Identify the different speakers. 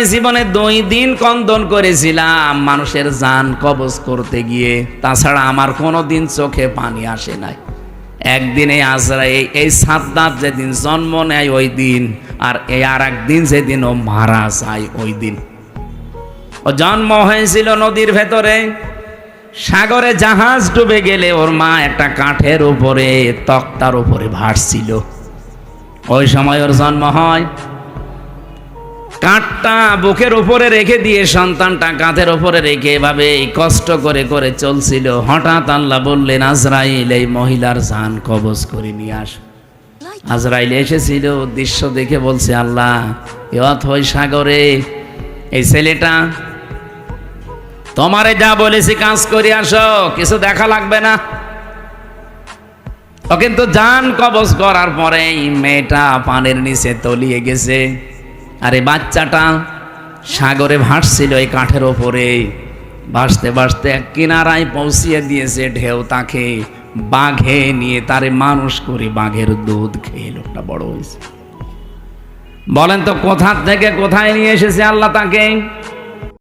Speaker 1: জীবনে 2 দিন কন্দন করেছিলাম মানুষের জান কবজ করতে গিয়ে, তাছাড়া আমার কোনোদিন চোখে পানি আসে নাই। একদিনে আজরাইল এই সাদ্দাত যেদিন জন্ম নেয় ওই দিন, আর এই আর একদিন যেদিন ও মারা যায় ওই দিন। ও জন্ম হয়েছিল নদীর ভেতরে, সাগরে জাহাজ ডুবে গেলে ওর মা একটা কাঠের উপরে তক্তার উপরে ভাসছিল, ওই সময় ওর জন্ম হয়। কাঠটা বুকের উপরে রেখে দিয়ে সন্তানটা কাঁধের উপরে রেখে এভাবে কষ্ট করে করে চলছিল। হঠাৎ আল্লাহ বললেন, আজরাইল এই মহিলার জান কবজ করে নিয়ে আস। আজরাইল এসেছিল, দৃশ্য দেখে বলছে, আল্লাহ এ অথই সাগরে এই ছেলেটা তোমারে যা বলেছি কাজ করে আসো, কিছু দেখা লাগবে না। ও কিন্তু জান কবজ করার পরে মেয়েটা পানির নিচে তলিয়ে গেছে, আর এই বাচ্চাটা সাগরে ভাসছিল এই কাঠের ওপরে। ভাসতে ভাসতে এক কিনারায় পৌঁছিয়ে দিয়েছে ঢেউ তাকে, বাঘে নিয়ে তারে মানুষ করে বাঘের দুধ খেয়ে লোকটা বড় হয়েছে। বলেন তো কোথা থেকে কোথায় নিয়ে এসেছে আল্লাহ তাকে?